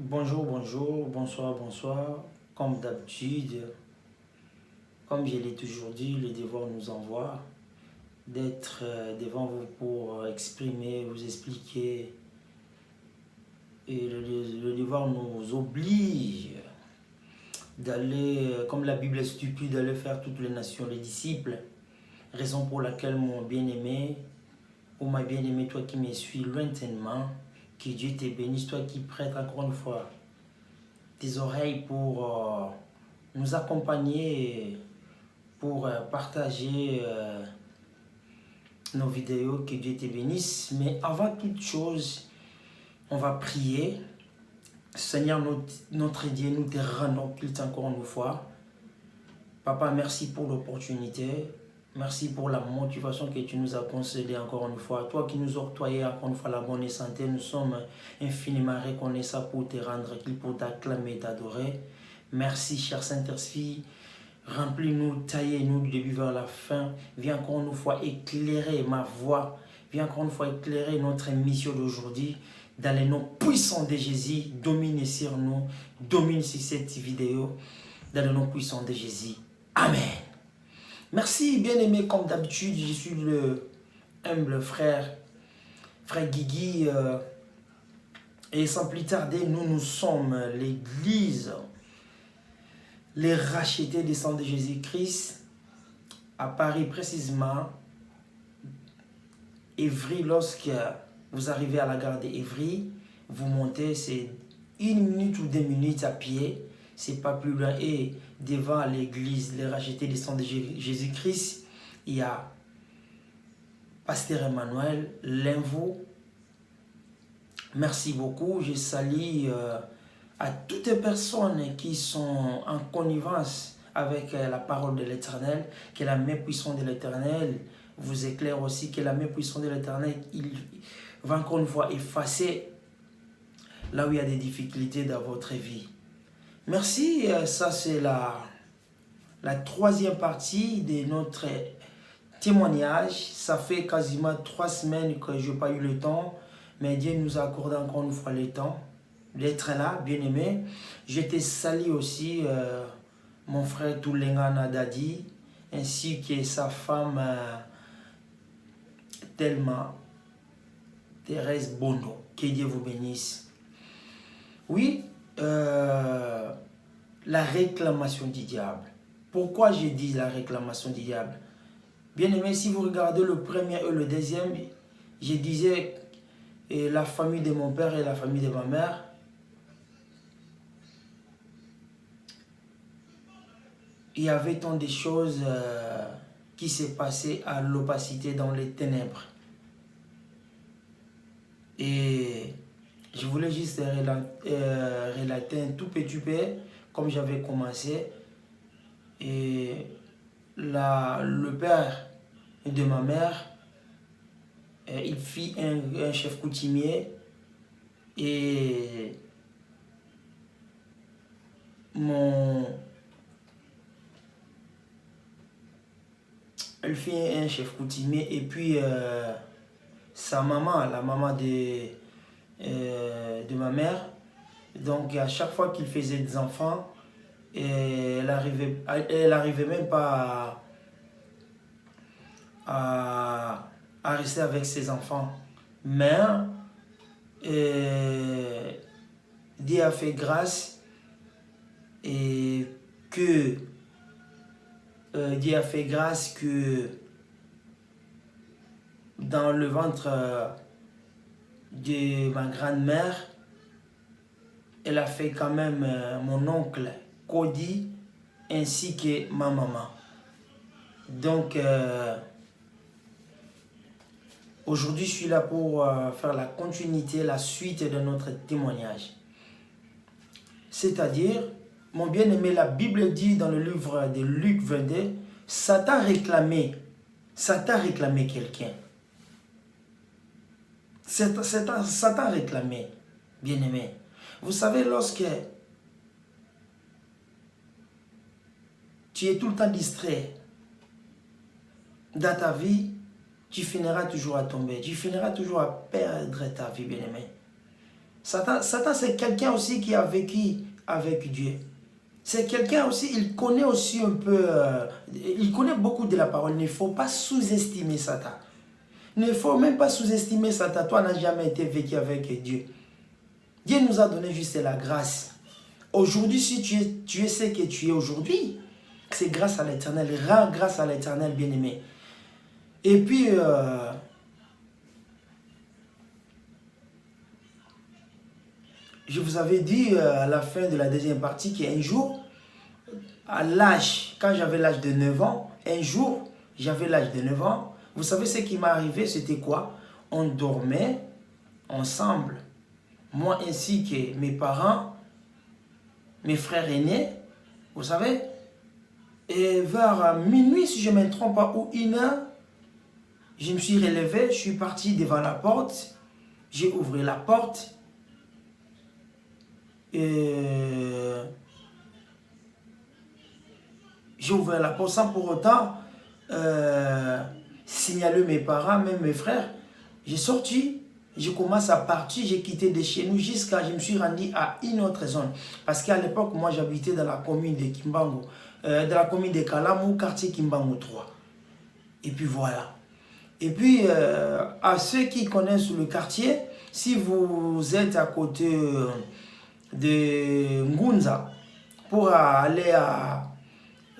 Bonjour, bonjour, bonsoir, bonsoir. Comme d'habitude, comme je l'ai toujours dit, le devoir nous envoie d'être devant vous pour exprimer, vous expliquer. Et le devoir nous oblige d'aller, comme la Bible stipule, d'aller faire toutes les nations les disciples. Raison pour laquelle mon bien-aimé, ou ma bien-aimée, toi qui me suis lointainement, que Dieu te bénisse, toi qui prêtes encore une fois tes oreilles pour nous accompagner, pour partager nos vidéos. Que Dieu te bénisse. Mais avant toute chose, on va prier. Seigneur notre Dieu, nous te rendons culte encore une fois. Papa, merci pour l'opportunité. Merci pour la motivation que tu nous as concédée encore une fois. Toi qui nous as octroyé encore une fois la bonne santé, nous sommes infiniment reconnaissants pour te rendre culte, pour t'acclamer et t'adorer. Merci, cher Saint-Esprit. Remplis-nous, taillez-nous du début vers la fin. Viens encore une fois éclairer ma voix. Viens encore une fois éclairer notre mission d'aujourd'hui. Dans les noms puissants de Jésus, domine sur nous, domine sur cette vidéo. Dans le nom puissant de Jésus. Amen. Merci, bien-aimé, comme d'habitude, je suis le humble frère Guigui. Et sans plus tarder, nous sommes l'église, les rachetés des sangs de Jésus-Christ, à Paris précisément, Évry. Lorsque vous arrivez à la gare d'Évry, vous montez, c'est 1 minute ou 2 minutes à pied, c'est pas plus loin. Et devant l'église, les rachetés des sangs de Jésus-Christ, il y a Pasteur Emmanuel Linvaux. Merci beaucoup. Je salue à toutes les personnes qui sont en connivence avec la parole de l'Éternel, que la main puissante de l'Éternel vous éclaire aussi, que la main puissante de l'Éternel, il va encore une fois effacer là où il y a des difficultés dans votre vie. Merci, ça c'est la troisième partie de notre témoignage. Ça fait quasiment 3 semaines que je n'ai pas eu le temps, mais Dieu nous a accordé encore une fois le temps d'être là, bien aimé. Je te salue aussi, mon frère Toulengana Dadi, ainsi que sa femme Thelma Thérèse Bondo. Que Dieu vous bénisse. Oui, la réclamation du diable. Pourquoi j'ai dit la réclamation du diable? Bien aimé, si vous regardez le premier et le deuxième, je disais la famille de mon père et la famille de ma mère. Il y avait tant de choses qui s'est passé à l'opacité, dans les ténèbres. Et je voulais juste relater un tout petit peu, comme j'avais commencé. Et le père de ma mère, il fit un chef coutumier. Et elle fit un chef coutumier. Et puis sa maman, la maman de ma mère, donc à chaque fois qu'il faisait des enfants, elle arrivait même pas à rester avec ses enfants. Mais Dieu a fait grâce, et que Dieu a fait grâce que dans le ventre de ma grand-mère, elle a fait quand même mon oncle Cody ainsi que ma maman. Donc aujourd'hui je suis là pour faire la continuité, la suite de notre témoignage. C'est-à-dire, mon bien-aimé, la Bible dit dans le livre de Luc 22, Satan a réclamé quelqu'un. Satan a réclamé, bien-aimé. Vous savez, lorsque tu es tout le temps distrait dans ta vie, tu finiras toujours à tomber. Tu finiras toujours à perdre ta vie, bien-aimé. Satan c'est quelqu'un aussi qui a vécu avec Dieu. C'est quelqu'un aussi, il connaît aussi un peu, il connaît beaucoup de la parole. Il ne faut pas sous-estimer Satan. Il ne faut même pas sous-estimer Satan. Toi, n'as jamais été vécu avec Dieu. Dieu nous a donné juste la grâce. Aujourd'hui, si tu es ce que tu es aujourd'hui, c'est grâce à l'Éternel. Rends grâce à l'Éternel, bien-aimé. Et puis, je vous avais dit à la fin de la deuxième partie qu'un jour, à l'âge, quand j'avais l'âge de 9 ans, un jour, j'avais l'âge de 9 ans, vous savez ce qui m'est arrivé, c'était quoi? On dormait ensemble, moi ainsi que mes parents, mes frères aînés, vous savez, et vers minuit, si je ne me trompe pas, ou 1 heure, je me suis relevé, je suis parti devant la porte, j'ai ouvert la porte, et j'ai ouvert la porte sans pour autant signaler mes parents, même mes frères. J'ai sorti, je commence à partir, j'ai quitté de chez nous jusqu'à, je me suis rendu à une autre zone. Parce qu'à l'époque, moi j'habitais dans la commune de Kimbangu, dans la commune de Kalamu, quartier Kimbangu 3. Et puis voilà. Et puis, à ceux qui connaissent le quartier, si vous êtes à côté de Ngunza, pour aller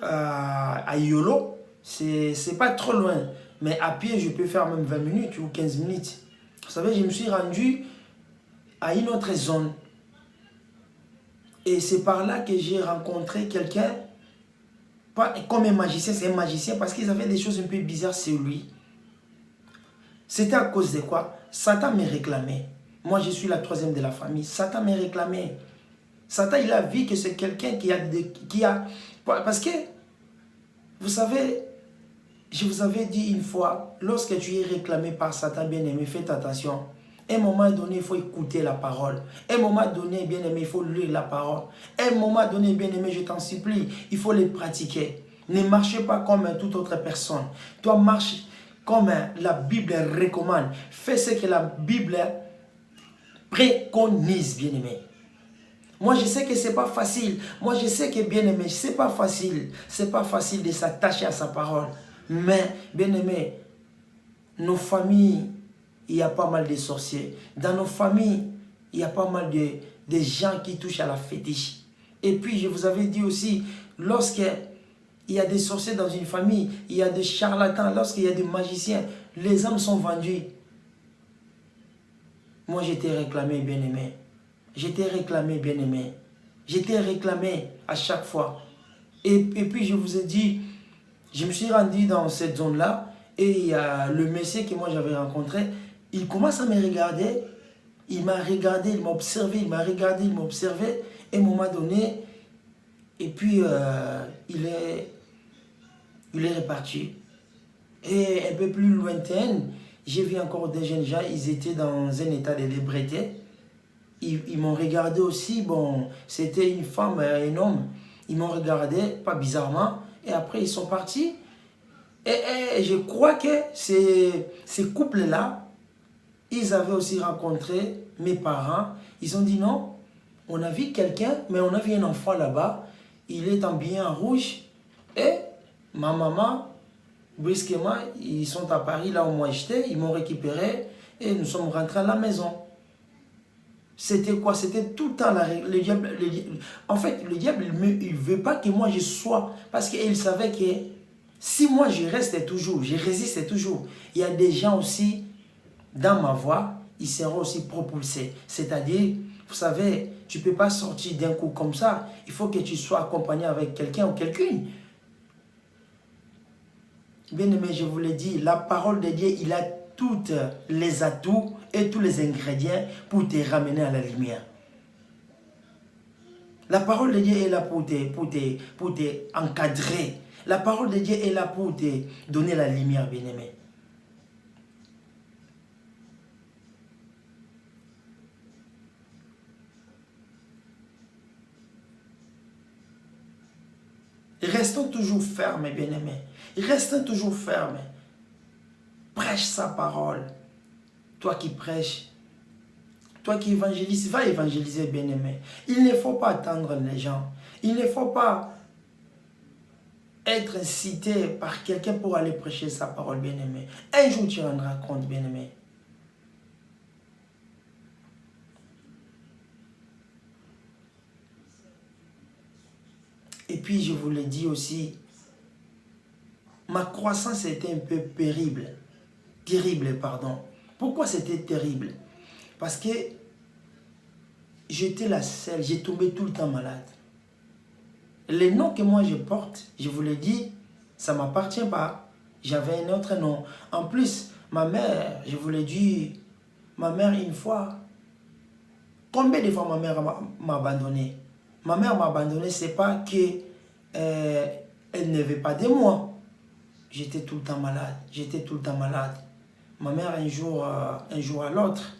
à Yolo, c'est pas trop loin. Mais à pied, je peux faire même 20 minutes ou 15 minutes. Vous savez, je me suis rendu à une autre zone. Et c'est par là que j'ai rencontré quelqu'un, pas comme un magicien, c'est un magicien parce qu'ils avaient des choses un peu bizarres sur lui. C'était à cause de quoi? Satan me réclamait. Moi, je suis la troisième de la famille. Satan me réclamait. Satan, il a vu que c'est quelqu'un qui a... Parce que, vous savez, je vous avais dit une fois, lorsque tu es réclamé par Satan, bien-aimé, faites attention. À un moment donné, il faut écouter la parole. À un moment donné, bien-aimé, il faut lire la parole. À un moment donné, bien-aimé, je t'en supplie, il faut les pratiquer. Ne marchez pas comme toute autre personne. Toi, marche comme la Bible recommande. Fais ce que la Bible préconise, bien-aimé. Moi, je sais que ce n'est pas facile. Moi, je sais que, bien-aimé, ce n'est pas facile. Ce n'est pas facile de s'attacher à sa parole. Mais, bien-aimé, nos familles, il y a pas mal de sorciers. Dans nos familles, il y a pas mal de gens qui touchent à la fétiche. Et puis, je vous avais dit aussi, lorsqu'il y a des sorciers dans une famille, il y a des charlatans, lorsqu'il y a des magiciens, les âmes sont vendues. Moi, j'étais réclamé, bien-aimé. J'étais réclamé, bien-aimé. J'étais réclamé à chaque fois. Et puis, je vous ai dit, je me suis rendu dans cette zone-là et il y a le monsieur que moi j'avais rencontré, il commence à me regarder. Il m'a regardé, il m'a observé, il m'a regardé, il m'a observé. Et à un moment donné, et puis il est reparti. Et un peu plus lointaine, j'ai vu encore des jeunes gens, ils étaient dans un état de d'ébriété. Ils m'ont regardé aussi, bon, c'était une femme et un homme. Ils m'ont regardé, pas bizarrement, et après ils sont partis. Et je crois que ces couples-là, ils avaient aussi rencontré mes parents. Ils ont dit non, on a vu quelqu'un, mais on a vu un enfant là-bas. Il est habillé en rouge. Et ma maman, brusquement, ils sont à Paris, là où moi j'étais. Ils m'ont récupéré et nous sommes rentrés à la maison. C'était quoi? C'était tout le temps le diable. En fait, le diable, il ne veut pas que moi je sois. Parce qu'il savait que si moi je restais toujours, je résistais toujours, il y a des gens aussi dans ma voie, ils seront aussi propulsés. C'est-à-dire, vous savez, tu ne peux pas sortir d'un coup comme ça. Il faut que tu sois accompagné avec quelqu'un ou quelqu'une. Bien aimé, je vous l'ai dit, la parole de Dieu, il a tous les atouts et tous les ingrédients pour te ramener à la lumière. La parole de Dieu est là pour te encadrer. La parole de Dieu est là pour te donner la lumière, bien aimé. Restons toujours fermes, bien-aimés. Restons toujours fermes. Prêche sa parole. Toi qui prêches Toi qui évangélises, va évangéliser, bien-aimé. Il ne faut pas attendre les gens. Il ne faut pas être incité par quelqu'un pour aller prêcher sa parole, bien-aimé. Un jour, tu rendras compte, bien-aimé. Et puis, je vous l'ai dit aussi, ma croissance était un peu terrible, pardon. Pourquoi c'était terrible? Parce que j'étais la seule, j'ai tombé tout le temps malade. Les noms que moi je porte, je vous l'ai dit, ça ne m'appartient pas. J'avais un autre nom. En plus, ma mère, je vous l'ai dit, ma mère une fois, combien de fois ma mère m'a abandonné? Ma mère m'a abandonné, c'est pas que elle ne veut pas de moi. J'étais tout le temps malade. J'étais tout le temps malade. Ma mère, un jour à l'autre,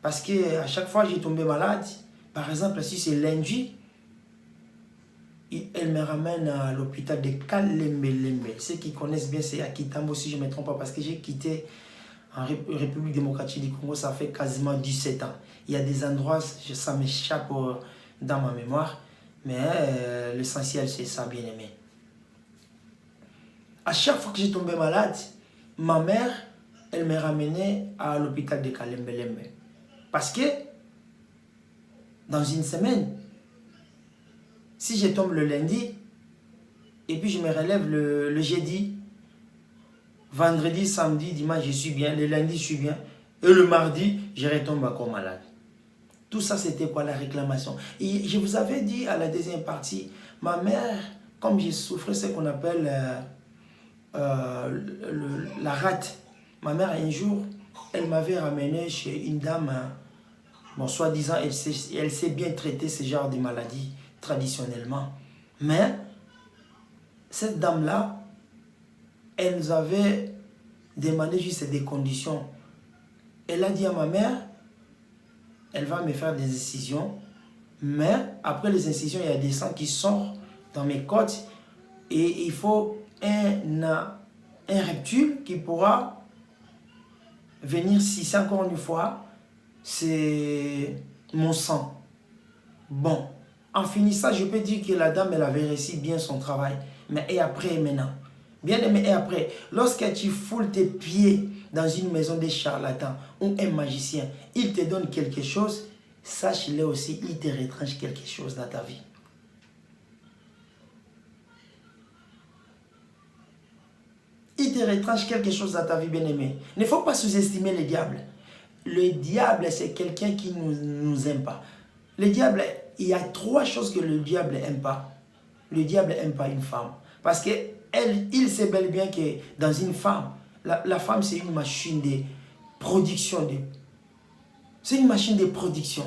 parce que à chaque fois que j'ai tombé malade, par exemple, si c'est lundi, elle me ramène à l'hôpital de Kalembe. Ceux qui connaissent bien, c'est à Kitambo, si je ne me trompe pas, parce que j'ai quitté en République démocratique du Congo, ça fait quasiment 17 ans. Il y a des endroits, ça m'échappe dans ma mémoire, mais l'essentiel, c'est ça, bien aimé. À chaque fois que j'ai tombé malade, ma mère, elle me ramenait à l'hôpital de Kalembe. Parce que, dans une semaine, si je tombe le lundi, et puis je me relève le jeudi, vendredi, samedi, dimanche, je suis bien, le lundi, je suis bien, et le mardi, je retombe encore malade. Tout ça, c'était quoi la réclamation? Et je vous avais dit à la deuxième partie, ma mère, comme j'ai souffert ce qu'on appelle la rate, ma mère, un jour, elle m'avait ramené chez une dame, bon, soi-disant, elle sait bien traiter ce genre de maladies traditionnellement. Mais, cette dame-là, elle nous avait demandé juste des conditions. Elle a dit à ma mère, elle va me faire des incisions, mais après les incisions, il y a des sangs qui sortent dans mes côtes et il faut un reptile qui pourra venir sucer encore une fois, c'est mon sang. Bon, en finissant, je peux dire que la dame, elle avait réussi bien son travail. Mais et après, maintenant? Bien aimé, et après, lorsque tu foules tes pieds dans une maison de charlatans ou un magicien, il te donne quelque chose, sache-le aussi, il te retranche quelque chose dans ta vie. Il te retranche quelque chose dans ta vie, bien-aimé. Il ne faut pas sous-estimer le diable. Le diable, c'est quelqu'un qui nous aime pas. Le diable, il y a 3 choses que le diable n'aime pas. Le diable n'aime pas une femme. Parce qu'il sait bel et bien que dans une femme, la femme, c'est une machine de production. C'est une machine de production.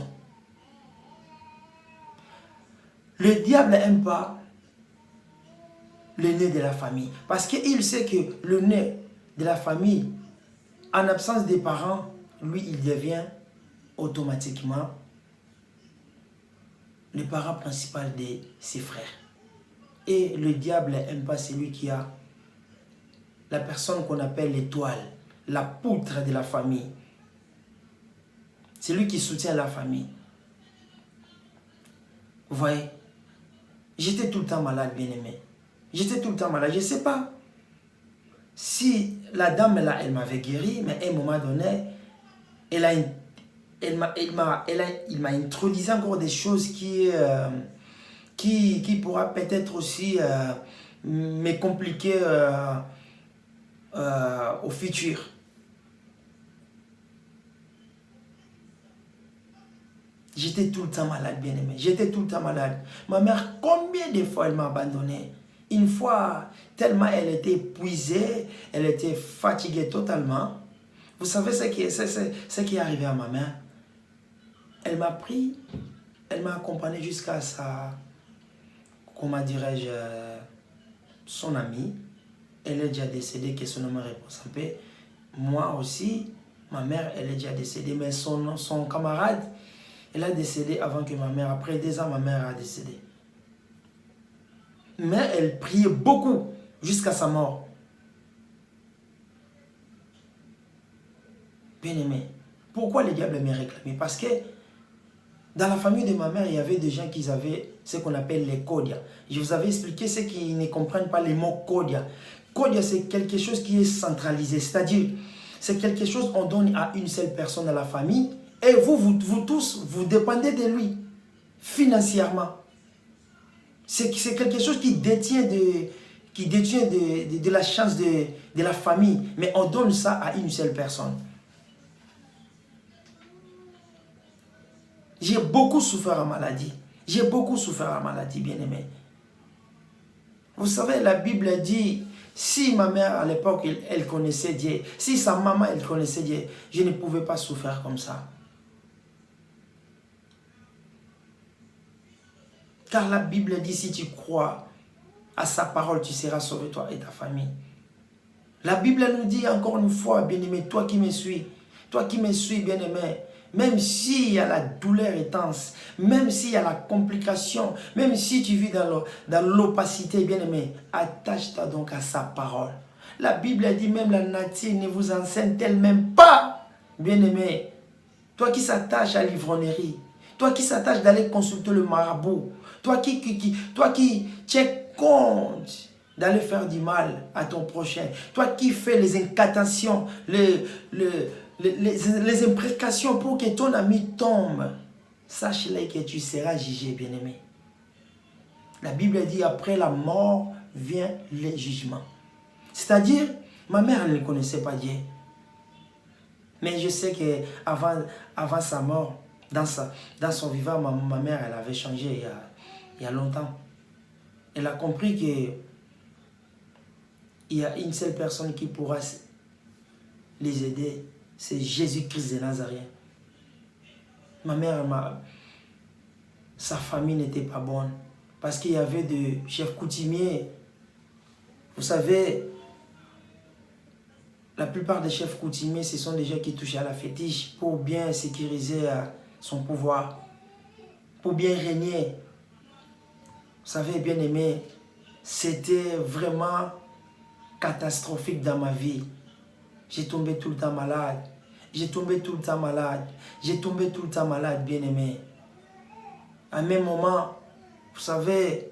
Le diable n'aime pas le nez de la famille. Parce qu'il sait que le nez de la famille, en absence des parents, lui, il devient automatiquement le parent principal de ses frères. Et le diable n'aime pas celui qui a la personne qu'on appelle l'étoile, la poutre de la famille. C'est lui qui soutient la famille. Vous voyez? J'étais tout le temps malade, bien-aimé. J'étais tout le temps malade. Je ne sais pas si la dame, là, elle m'avait guéri, mais à un moment donné, il m'a introduit encore des choses qui pourra peut-être aussi me compliquer au futur. J'étais tout le temps malade, bien-aimé. J'étais tout le temps malade. Ma mère, combien de fois elle m'a abandonné? Une fois, tellement elle était épuisée, elle était fatiguée totalement. Vous savez ce qui est arrivé à ma mère? Elle m'a pris, elle m'a accompagné jusqu'à sa, comment dirais-je, son amie. Elle est déjà décédée, que son nom repose en paix. Moi aussi, ma mère, elle est déjà décédée, mais son camarade, elle a décédé avant que ma mère, après 2 ans, ma mère a décédé. Mais elle priait beaucoup jusqu'à sa mort. Bien aimé, Pourquoi le diable m'a réclamé? Parce que dans la famille de ma mère, il y avait des gens qui avaient ce qu'on appelle les kodia. Je vous avais expliqué ceux qui ne comprennent pas les mots kodia. Kodia, c'est quelque chose qui est centralisé, c'est-à-dire, c'est quelque chose qu'on donne à une seule personne dans la famille et vous tous, vous dépendez de lui financièrement. C'est quelque chose qui détient de la chance de la famille, mais on donne ça à une seule personne. J'ai beaucoup souffert en maladie. J'ai beaucoup souffert en maladie, bien-aimé. Vous savez, la Bible dit, si ma mère à l'époque, elle connaissait Dieu, si sa maman, elle connaissait Dieu, je ne pouvais pas souffrir comme ça. Car la Bible dit, si tu crois à sa parole, tu seras sauvé, toi et ta famille. La Bible nous dit encore une fois, bien-aimé, toi qui me suis, bien-aimé, même s'il y a la douleur intense, même s'il y a la complication, même si tu vis dans l'opacité, bien-aimé, attache-toi donc à sa parole. La Bible dit même la nature ne vous enseigne elle-même pas, bien-aimé. Toi qui s'attaches à l'ivronnerie, toi qui s'attaches d'aller consulter le marabout, toi qui tiens compte d'aller faire du mal à ton prochain, toi qui fais les incantations, les imprécations pour que ton ami tombe, sache-le que tu seras jugé, bien-aimé. La Bible dit après la mort vient le jugement. C'est-à-dire, ma mère elle ne connaissait pas Dieu. Mais je sais qu'avant sa mort, dans son vivant, ma mère elle avait changé il y a longtemps. Elle a compris que il y a une seule personne qui pourra les aider, c'est Jésus-Christ de Nazareth. Ma mère, sa famille n'était pas bonne parce qu'il y avait des chefs coutumiers. Vous savez, la plupart des chefs coutumiers, ce sont des gens qui touchent à la fétiche pour bien sécuriser son pouvoir, pour bien régner. Vous savez, bien aimé, c'était vraiment catastrophique dans ma vie. J'ai tombé tout le temps malade. J'ai tombé tout le temps malade. J'ai tombé tout le temps malade, bien aimé. À un même moment, vous savez,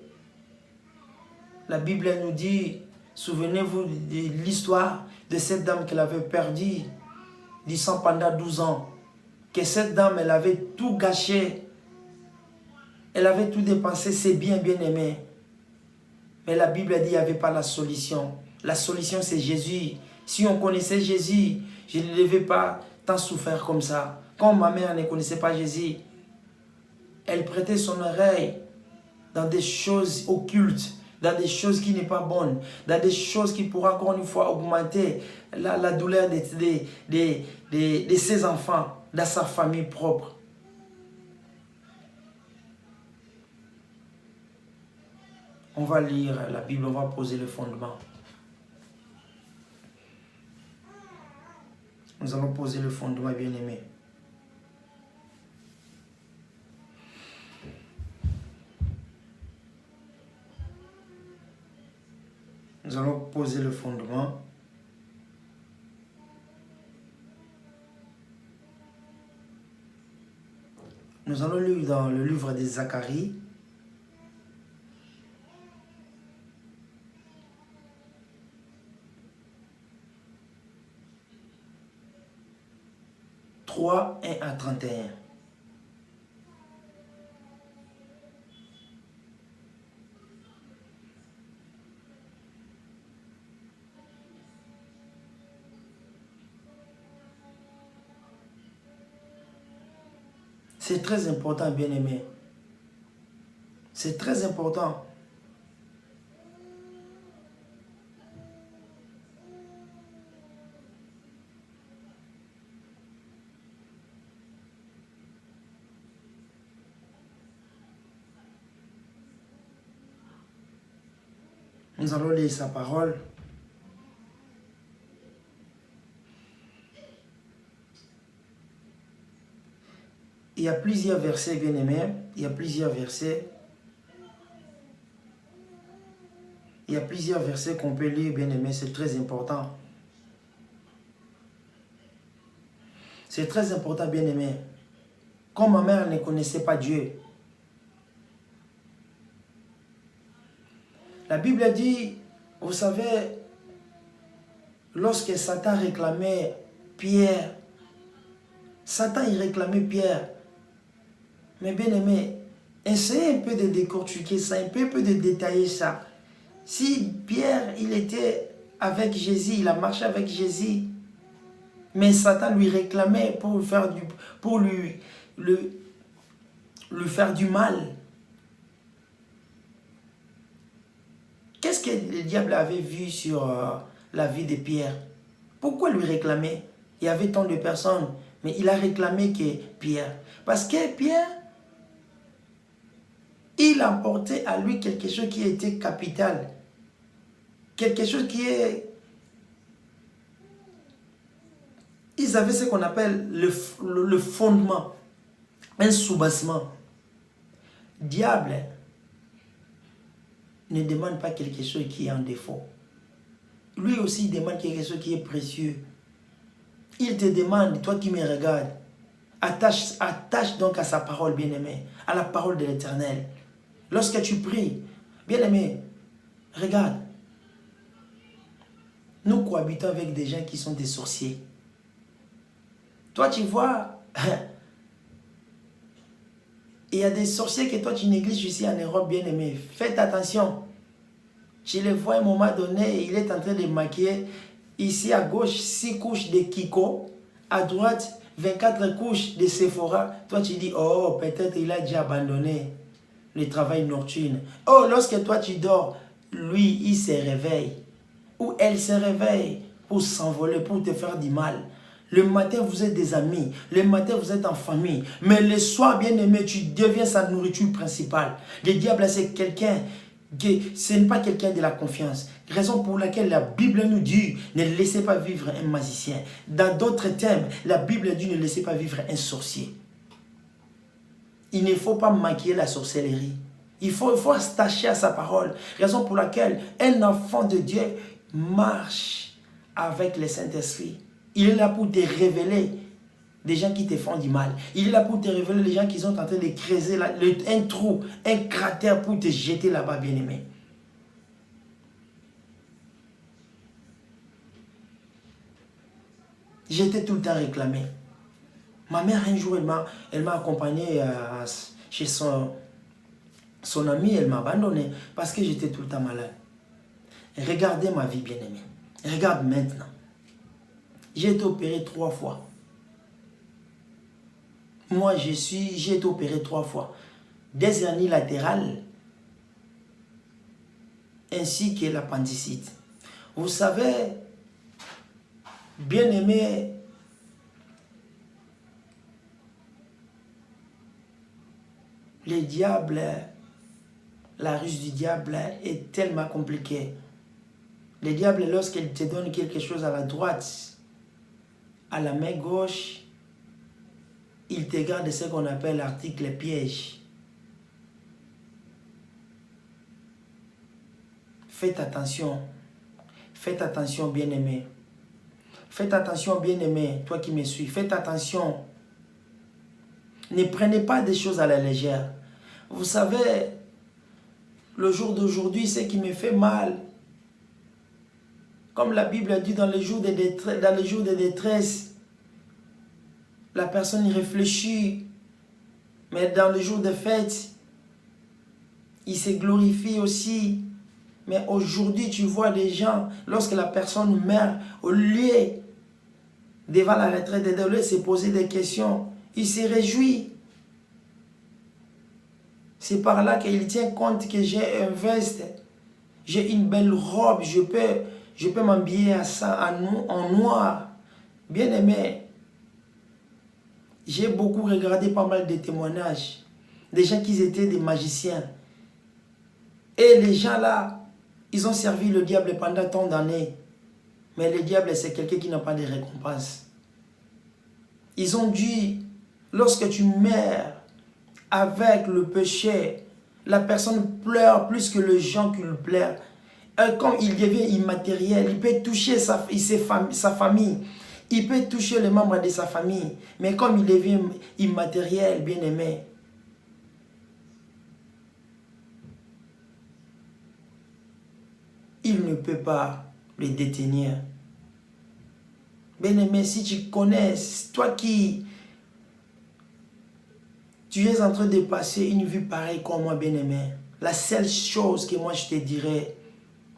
la Bible nous dit, souvenez-vous de l'histoire de cette dame qu'elle avait perdue du sang pendant 12 ans. Que cette dame, elle avait tout gâché. Elle avait tout dépensé, ses biens, bien aimé. Mais la Bible a dit qu'il n'y avait pas la solution. La solution, c'est Jésus. Si on connaissait Jésus, je ne devais pas tant souffrir comme ça. Quand ma mère ne connaissait pas Jésus, elle prêtait son oreille dans des choses occultes, dans des choses qui n'est pas bonnes, dans des choses qui pourraient encore une fois augmenter la douleur de ses enfants, dans sa famille propre. On va lire la Bible, on va poser le fondement. Nous allons poser le fondement, bien-aimé. Nous allons poser le fondement. Nous allons lire dans le livre de Zacharie. « 3, 1 à 31. C'est très important, bien-aimé. C'est très important. Nous allons lire sa parole. Il y a plusieurs versets, bien-aimés. Il y a plusieurs versets. Il y a plusieurs versets qu'on peut lire, bien-aimés. C'est très important. C'est très important, bien-aimé. Comme ma mère ne connaissait pas Dieu. La Bible dit, vous savez, lorsque Satan réclamait Pierre, Satan il réclamait Pierre. Mais bien-aimé, essayez un peu de décortiquer ça, un peu de détailler ça. Si Pierre, il était avec Jésus, il a marché avec Jésus, mais Satan lui réclamait pour lui faire du mal. Qu'est-ce que le diable avait vu sur la vie de Pierre? Pourquoi lui réclamer? Il y avait tant de personnes, mais il a réclamé que Pierre. Parce que Pierre, il apportait à lui quelque chose qui était capital. Quelque chose qui est... Ils avaient ce qu'on appelle le fondement, un soubassement. Diable ne demande pas quelque chose qui est en défaut. Lui aussi, il demande quelque chose qui est précieux. Il te demande, toi qui me regardes, attache donc à sa parole, bien-aimé, à la parole de l'Éternel. Lorsque tu pries, bien-aimé, regarde. Nous cohabitons avec des gens qui sont des sorciers. Toi, tu vois, il y a des sorciers que toi, tu négliges ici en Europe, bien-aimé. Faites attention. Tu les vois à un moment donné, il est en train de maquiller. Ici à gauche, 6 couches de Kiko. À droite, 24 couches de Sephora. Toi, tu dis, oh, peut-être il a déjà abandonné le travail nocturne. Oh, lorsque toi, tu dors, lui, il se réveille. Ou elle se réveille pour s'envoler, pour te faire du mal. Le matin, vous êtes des amis. Le matin, vous êtes en famille. Mais le soir, bien-aimé, tu deviens sa nourriture principale. Le diable, c'est quelqu'un... Ce n'est pas quelqu'un de la confiance. Raison pour laquelle la Bible nous dit ne laissez pas vivre un magicien. Dans d'autres termes, la Bible dit ne laissez pas vivre un sorcier. Il ne faut pas maquiller la sorcellerie. Il faut s'attacher à sa parole. Raison pour laquelle un enfant de Dieu marche avec le Saint-Esprit. Il est là pour te révéler des gens qui te font du mal. Il est là pour te révéler les gens qui sont en train de creuser un trou, un cratère pour te jeter là-bas, bien-aimé. J'étais tout le temps réclamé. Ma mère, un jour, elle m'a accompagné chez son ami, elle m'a abandonné parce que j'étais tout le temps malade. Regardez ma vie, bien-aimé. Regarde maintenant. J'ai été opéré 3 fois. Moi, j'ai été opéré 3 fois. Des hernies latérales ainsi que l'appendicite. Vous savez, bien aimé, le diable, la ruse du diable est tellement compliquée. Le diable, lorsqu'il te donne quelque chose à la droite, à la main gauche, il te garde ce qu'on appelle l'article piège. Faites attention, bien-aimé. Faites attention, bien-aimé, toi qui me suis. Faites attention. Ne prenez pas des choses à la légère. Vous savez, le jour d'aujourd'hui, ce qui me fait mal, comme la Bible dit dans les jours de détresse, la personne y réfléchit, mais dans le jour de fête, il se glorifie aussi. Mais aujourd'hui, tu vois des gens, lorsque la personne meurt, au lieu, devant la retraite, de lieu se poser des questions, il se réjouit. C'est par là qu'il tient compte que j'ai un veste, j'ai une belle robe, je peux m'habiller à ça en noir. Bien aimé, j'ai beaucoup regardé pas mal de témoignages, des gens qui étaient des magiciens. Et les gens là, ils ont servi le diable pendant tant d'années. Mais le diable, c'est quelqu'un qui n'a pas de récompense. Ils ont dit, lorsque tu meurs avec le péché, la personne pleure plus que les gens qui le pleurent. Comme il devient immatériel, il peut toucher sa famille. Il peut toucher les membres de sa famille. Mais comme il devient immatériel, bien-aimé, il ne peut pas le détenir. Bien-aimé, si tu connais, toi qui tu es en train de passer une vie pareille comme moi, bien-aimé, la seule chose que moi je te dirais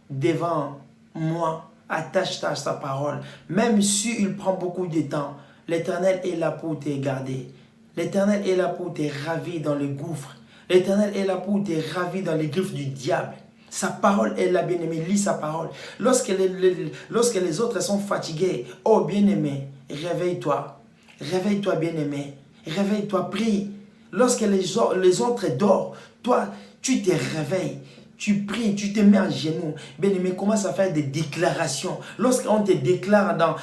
devant moi, attache-toi à sa parole. Même si il prend beaucoup de temps, l'Éternel est là pour te garder. L'Éternel est là pour te ravir dans le gouffre. L'Éternel est là pour te ravir dans les griffes du diable. Sa parole est là, bien-aimé. Lis sa parole. Lorsque les autres sont fatigués, oh bien-aimé, réveille-toi. Réveille-toi, bien-aimé. Réveille-toi, prie. Lorsque les autres dorment, toi, tu te réveilles. Tu pries, tu te mets à genoux. Bien-aimé, commence à faire des déclarations. Lorsqu'on te déclare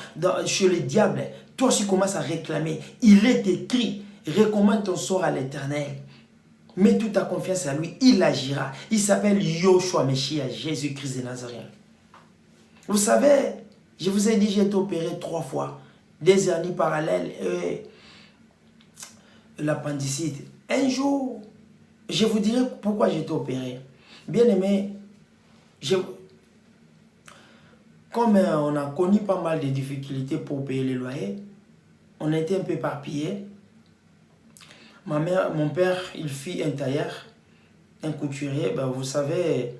chez le diable, toi aussi commences à réclamer. Il est écrit, recommande ton sort à l'Éternel. Mets toute ta confiance à lui, il agira. Il s'appelle Yoshua Meshiach, Jésus-Christ de Nazareth. Vous savez, je vous ai dit, j'ai été opéré 3 fois. Des hernies parallèles et l'appendicite. Un jour, je vous dirai pourquoi j'ai été opéré. Bien aimé, comme on a connu pas mal de difficultés pour payer les loyers, on a été un peu éparpillés. Mon père, il fit un tailleur, un couturier. Ben, vous savez,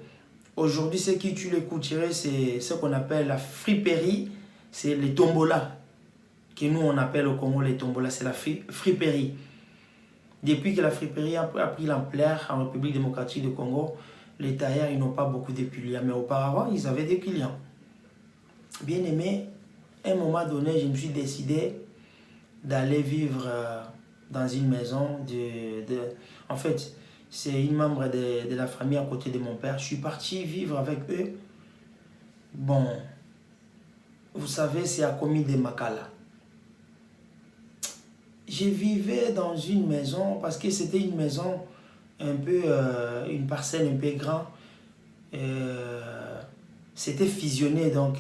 aujourd'hui, ce qui tue les couturiers, c'est ce qu'on appelle la friperie. C'est les tombolas, que nous, on appelle au Congo les tombolas. C'est la friperie. Depuis que la friperie a pris l'ampleur en République démocratique du Congo, les tailleurs, ils n'ont pas beaucoup de clients. Mais auparavant, ils avaient des clients. Bien aimé, à un moment donné, je me suis décidé d'aller vivre dans une maison en fait, c'est une membre de la famille à côté de mon père. Je suis parti vivre avec eux. Bon, vous savez, c'est à Komi de Makala. Je vivais dans une maison parce que c'était une maison un peu, une parcelle un peu grande. C'était fusionné, donc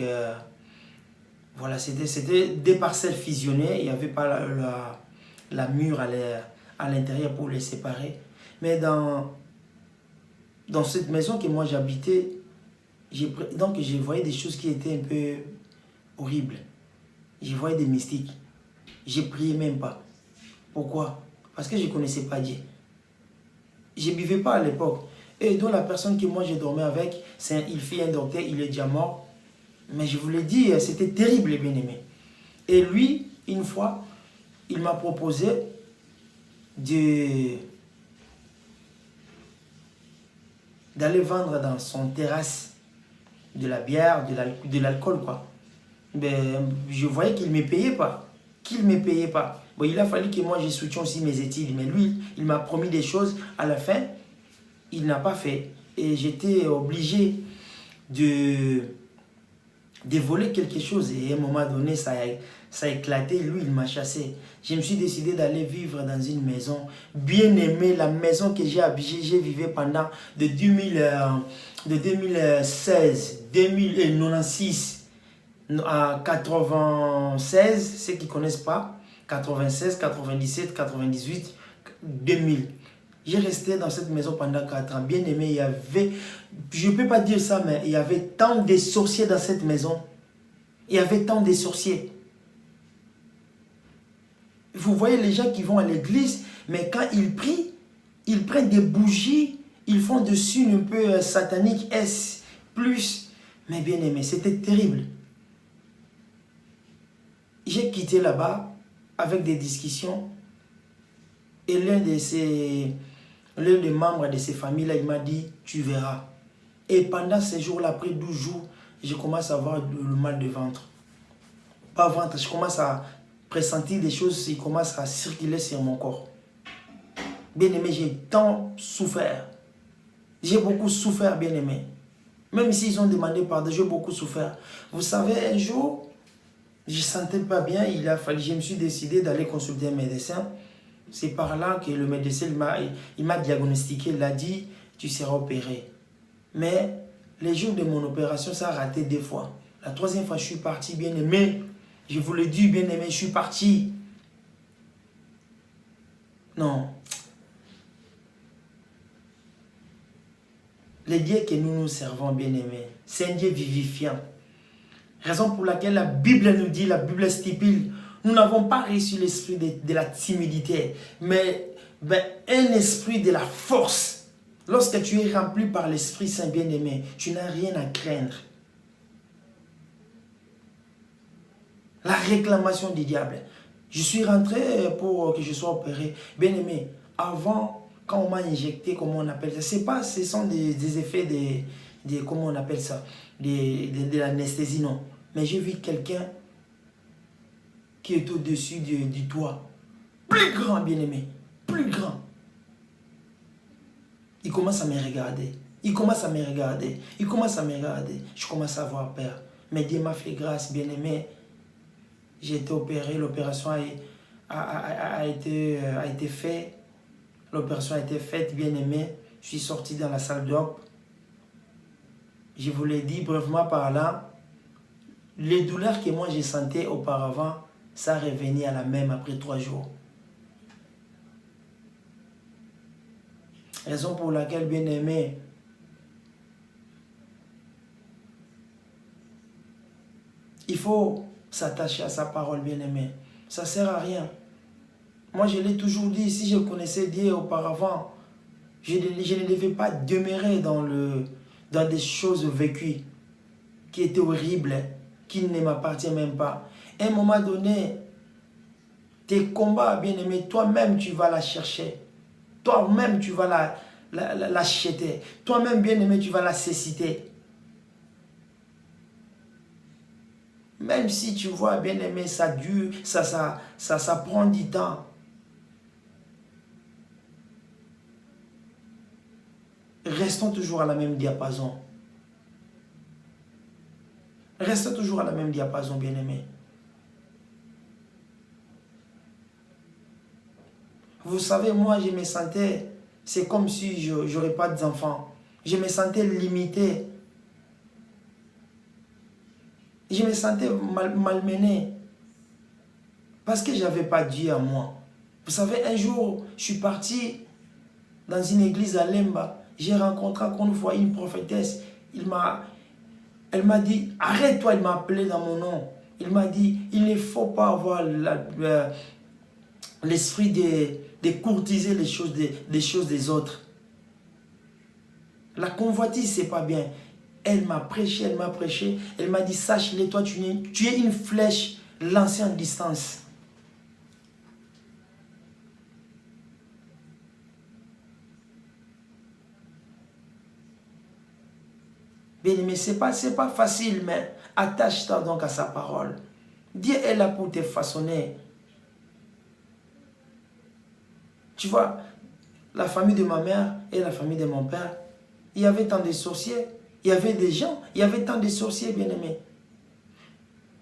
voilà, c'était des parcelles fusionnées. Il n'y avait pas la mur à l'intérieur pour les séparer. Mais dans cette maison que moi j'habitais, donc je voyais des choses qui étaient un peu horribles. Je voyais des mystiques. Je ne priais même pas. Pourquoi? Parce que je ne connaissais pas Dieu. Je ne vivais pas à l'époque. Et donc la personne que moi je dormais avec, il fit un docteur, il est déjà mort. Mais je vous l'ai dit, c'était terrible, les bien-aimés. Et lui, une fois, il m'a proposé d'aller vendre dans son terrasse de la bière, de l'alcool, quoi. Ben, je voyais qu'il ne me payait pas. Bon, il a fallu que moi je soutienne aussi mes études. Mais lui, il m'a promis des choses. À la fin, il n'a pas fait. Et j'étais obligé de voler quelque chose. Et à un moment donné, ça a éclaté. Lui, il m'a chassé. Je me suis décidé d'aller vivre dans une maison bien aimée. La maison que j'ai vécu pendant de 2016, 2096 à 96, ceux qui ne connaissent pas, 96, 97, 98, 2000. J'ai resté dans cette maison pendant 4 ans. Bien aimé, il y avait, je ne peux pas dire ça, mais il y avait tant de sorciers dans cette maison. Il y avait tant de sorciers. Vous voyez les gens qui vont à l'église, mais quand ils prient, ils prennent des bougies, ils font des signes un peu sataniques, S, plus. Mais bien aimé, c'était terrible. J'ai quitté là-bas avec des discussions et l'un des membres de ces familles-là, il m'a dit, tu verras. Et pendant ces jours-là, après 12 jours, je commence à avoir le mal de ventre. Pas ventre, je commence à pressentir des choses qui commencent à circuler sur mon corps. Bien aimé, j'ai tant souffert. J'ai beaucoup souffert, bien aimé. Même s'ils ont demandé pardon, j'ai beaucoup souffert. Vous savez, un jour, je ne sentais pas bien, je me suis décidé d'aller consulter un médecin. C'est par là que le médecin il m'a diagnostiqué, il a dit, tu seras opéré. Mais les jours de mon opération, ça a raté 2 fois. La 3e fois, je suis parti bien aimé. Je vous le dis, bien-aimé, je suis parti. Non. Le Dieu que nous nous servons, bien-aimé, c'est un Dieu vivifiant. Raison pour laquelle la Bible nous dit, la Bible stipule, nous n'avons pas reçu l'esprit de la timidité, mais un esprit de la force. Lorsque tu es rempli par l'Esprit Saint bien-aimé, tu n'as rien à craindre. La réclamation du diable. Je suis rentré pour que je sois opéré. Bien-aimé, avant, quand on m'a injecté, comment on appelle ça, c'est pas, ce sont des effets comment on appelle ça, de l'anesthésie, non. Mais j'ai vu quelqu'un qui est au-dessus du toit. Plus grand, bien-aimé. Plus grand. Il commence à me regarder. Il commence à me regarder. Il commence à me regarder. Je commence à avoir peur. Mais Dieu m'a fait grâce, bien-aimé. J'ai été opéré. L'opération a été faite. L'opération a été faite, bien-aimé. Je suis sorti dans la salle d'op. Je vous l'ai dit brièvement par là. Les douleurs que moi j'ai sentais auparavant, ça revenait à la même après 3 jours. Raison pour laquelle, bien-aimé, il faut s'attacher à sa parole, bien-aimé. Ça ne sert à rien. Moi, je l'ai toujours dit, si je connaissais Dieu auparavant, je ne devais pas demeurer dans des choses vécues qui étaient horribles, qui ne m'appartiennent même pas. À un moment donné, tes combats, bien-aimé, toi-même, tu vas la chercher. Toi-même, tu vas l'acheter. Toi-même, bien-aimé, tu vas la céciter. Même si tu vois, bien-aimé, ça dure, ça prend du temps. Restons toujours à la même diapason. Restons toujours à la même diapason, bien-aimé. Vous savez, moi, je me sentais, c'est comme si je n'aurais pas d'enfants. Je me sentais limité. Je me sentais malmené. Parce que je n'avais pas Dieu à moi. Vous savez, un jour, je suis parti dans une église à Lemba. J'ai rencontré encore une fois une prophétesse. Elle m'a dit, arrête-toi, elle m'a appelé dans mon nom. Il m'a dit, il ne faut pas avoir l'esprit de courtiser les choses des autres. La convoitise, c'est pas bien. Elle m'a prêché, elle m'a dit, sache-le, toi, tu es une flèche lancée en distance. Bien, mais ce n'est pas facile, mais attache-toi donc à sa parole. Dieu est là pour te façonner. Tu vois, la famille de ma mère et la famille de mon père, il y avait tant de sorciers, il y avait des gens, il y avait tant de sorciers, bien-aimés.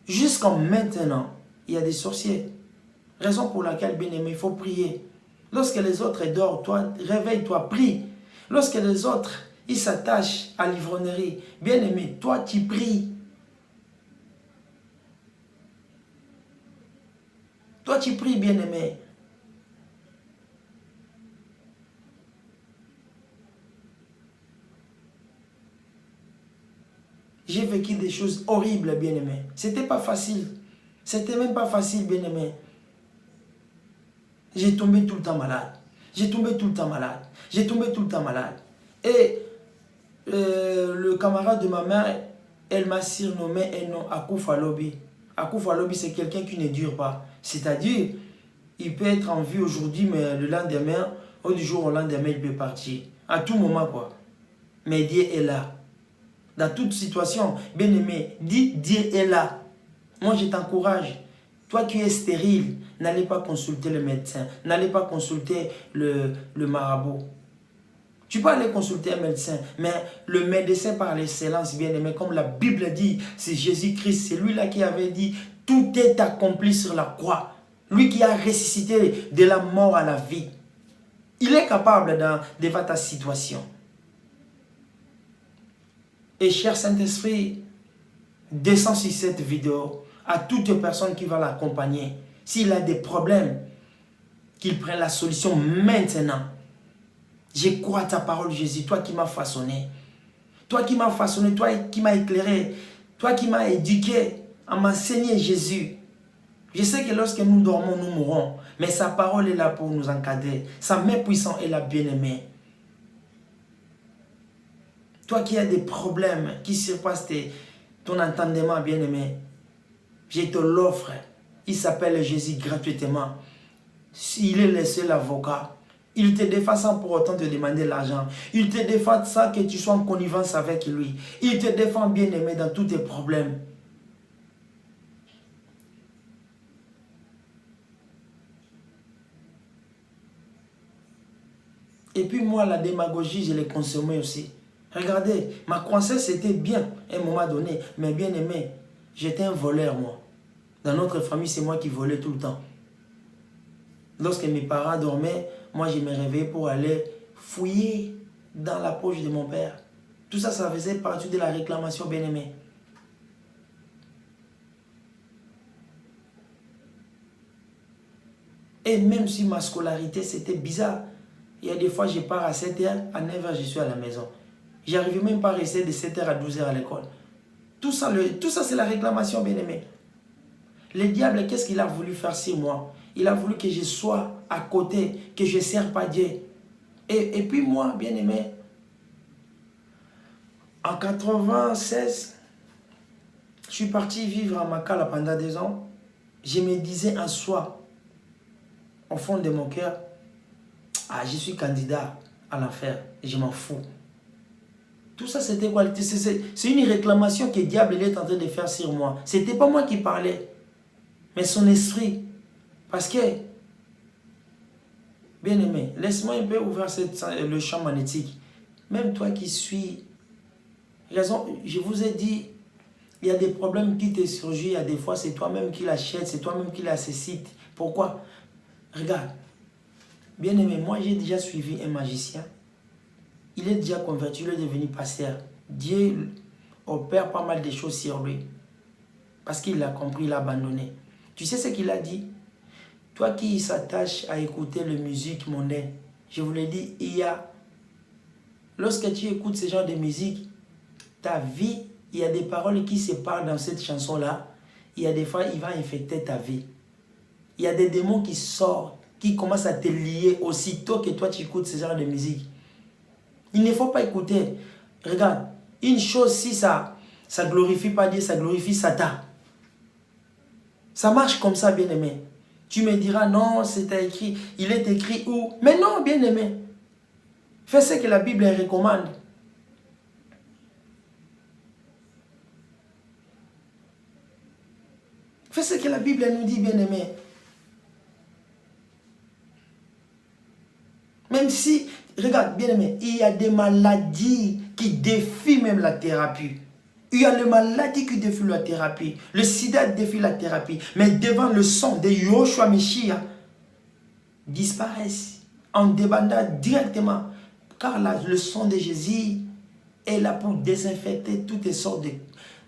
Jusqu'à maintenant, il y a des sorciers. Raison pour laquelle, bien-aimé, il faut prier. Lorsque les autres dorment, toi, réveille-toi, prie. Lorsque les autres, ils s'attachent à l'ivrognerie, bien-aimé, toi, tu pries. Toi, tu pries, bien-aimé. J'ai vécu des choses horribles, bien-aimé. C'était pas facile. C'était même pas facile, bien-aimé. J'ai tombé tout le temps malade. J'ai tombé tout le temps malade. J'ai tombé tout le temps malade. Et le camarade de ma mère, elle m'a surnommé un nom Akoufa Lobi. Akoufa Lobi, c'est quelqu'un qui ne dure pas. C'est-à-dire, il peut être en vie aujourd'hui, mais le lendemain, ou du jour au lendemain, il peut partir. À tout moment, quoi. Mais Dieu est là. Dans toute situation, bien aimé, dis Dieu est là. Moi, je t'encourage. Toi qui es stérile, n'allez pas consulter le médecin. N'allez pas consulter le marabout. Tu peux aller consulter un médecin, mais le médecin par l'excellence, bien aimé, comme la Bible dit, c'est Jésus-Christ. C'est lui-là qui avait dit, tout est accompli sur la croix. Lui qui a ressuscité de la mort à la vie. Il est capable devant ta situation. Et cher Saint-Esprit, descends sur cette vidéo à toute personne qui va l'accompagner. S'il a des problèmes, qu'il prenne la solution maintenant. Je crois à ta parole, Jésus, toi qui m'as façonné. Toi qui m'as façonné, toi qui m'as éclairé, toi qui m'as éduqué, à m'enseigner, Jésus. Je sais que lorsque nous dormons, nous mourrons. Mais sa parole est là pour nous encadrer. Sa main puissante est la bien-aimée. Toi qui as des problèmes qui surpassent ton entendement, bien-aimé, je te l'offre. Il s'appelle Jésus gratuitement. Il est le seul avocat. Il te défend sans pour autant te demander l'argent. Il te défend sans que tu sois en connivence avec lui. Il te défend, bien-aimé, dans tous tes problèmes. Et puis moi, la démagogie, je l'ai consommée aussi. Regardez, ma croissance était bien à un moment donné. Mais bien aimé, j'étais un voleur, moi. Dans notre famille, c'est moi qui volais tout le temps. Lorsque mes parents dormaient, moi, je me réveillais pour aller fouiller dans la poche de mon père. Tout ça, ça faisait partie de la réclamation, bien aimé. Et même si ma scolarité, c'était bizarre. Il y a des fois, je pars à 7h, à 9h, je suis à la maison. J'arrivais même pas à rester de 7h à 12h à l'école. Tout ça, c'est la réclamation, bien-aimé. Le diable, qu'est-ce qu'il a voulu faire sur moi? Il a voulu que je sois à côté, que je ne sers pas Dieu. Et puis moi, bien-aimé, en 96, je suis parti vivre à Makala pendant 2 ans. Je me disais en soi, au fond de mon cœur, ah, je suis candidat à l'enfer, je m'en fous. Tout ça, c'était quoi? C'est une réclamation que le diable est en train de faire sur moi. Ce n'était pas moi qui parlais, mais son esprit. Parce que, bien aimé, laisse-moi un peu ouvrir le champ magnétique. Même toi qui suis, je vous ai dit, il y a des problèmes qui te surgissent, il y a des fois, c'est toi-même qui l'achètes, c'est toi-même qui l'assocites. Pourquoi? Regarde, bien aimé, moi j'ai déjà suivi un magicien. Il est déjà converti, il est devenu pasteur. Dieu opère pas mal de choses sur lui. Parce qu'il l'a compris, il a abandonné. Tu sais ce qu'il a dit? Toi qui s'attaches à écouter la musique mondaine, je vous l'ai dit, lorsque tu écoutes ce genre de musique, ta vie, il y a des paroles qui se parlent dans cette chanson-là. Il y a des fois, il va infecter ta vie. Il y a des démons qui sortent, qui commencent à te lier aussitôt que toi tu écoutes ce genre de musique. Il ne faut pas écouter. Regarde, une chose, si ça glorifie pas Dieu, ça glorifie Satan. Ça marche comme ça, bien-aimé. Tu me diras, non, c'est écrit, il est écrit où? Mais non, bien-aimé. Fais ce que la Bible recommande. Fais ce que la Bible nous dit, bien-aimé. Même si, regarde, bien-aimé, il y a des maladies qui défient même la thérapie. Il y a les maladies qui défient la thérapie. Le sida défie la thérapie. Mais devant le sang de Yoshua Meshiach, disparaissent en débandant directement. Car là, le sang de Jésus est là pour désinfecter toutes les sortes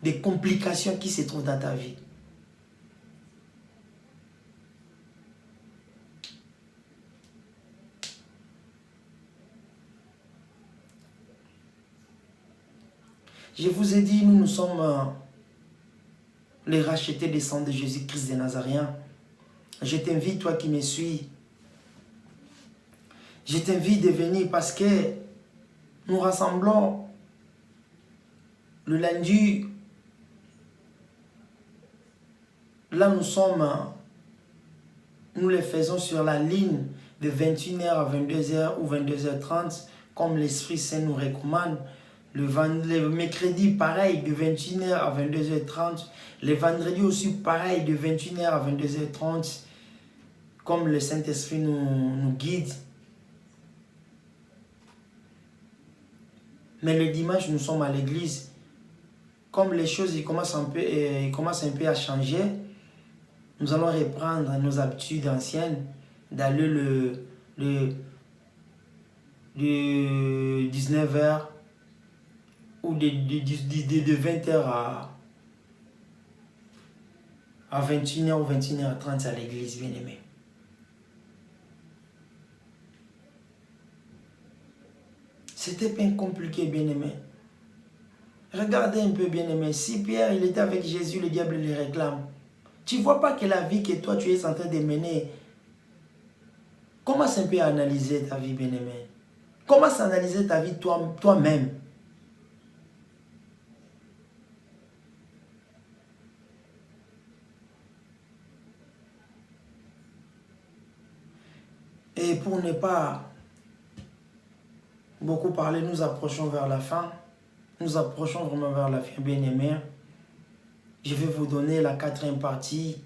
de complications qui se trouvent dans ta vie. Je vous ai dit, nous sommes les rachetés des sangs de Jésus-Christ de Nazaréen. Je t'invite, toi qui me suis, je t'invite de venir parce que nous rassemblons le lundi. Là, nous les faisons sur la ligne de 21h à 22h ou 22h30, comme l'Esprit Saint nous recommande. Le mercredi, pareil, de 21h à 22h30. Le vendredi aussi, pareil, de 21h à 22h30, comme le Saint-Esprit nous guide. Mais le dimanche, nous sommes à l'église. Comme les choses commencent un peu à changer, nous allons reprendre nos habitudes anciennes d'aller le 19h ou de 20h à 21h ou 21h30 à l'église, bien-aimé. C'était pas compliqué, bien-aimé. Regardez un peu, bien-aimé. Si Pierre, il était avec Jésus, le diable le réclame. Tu ne vois pas que la vie que toi, tu es en train de mener, commence un peu à analyser ta vie, bien-aimé. Commence à analyser ta vie toi-même. Et pour ne pas beaucoup parler, nous approchons vers la fin. Nous approchons vraiment vers la fin, bien-aimé. Je vais vous donner la 4e partie.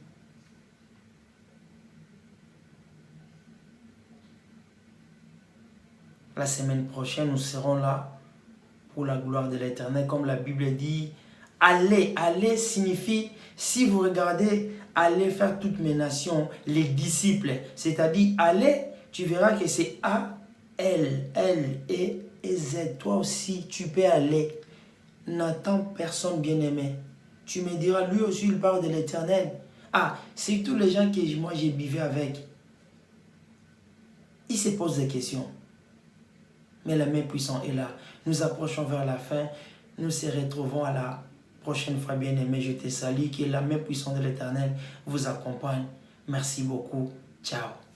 La semaine prochaine, nous serons là pour la gloire de l'Éternel. Comme la Bible dit, allez, allez signifie, si vous regardez, allez faire toutes mes nations, les disciples. C'est-à-dire, allez, tu verras que c'est A, L, et Z. Toi aussi, tu peux aller. N'attends personne, bien-aimé. Tu me diras, lui aussi, il parle de l'Éternel. Ah, c'est tous les gens que moi j'ai bivé avec. Ils se posent des questions. Mais la main puissante est là. Nous approchons vers la fin. Nous se retrouvons à la prochaine fois, bien-aimé. Je te salue. Que la main puissante de l'Éternel vous accompagne. Merci beaucoup. Ciao.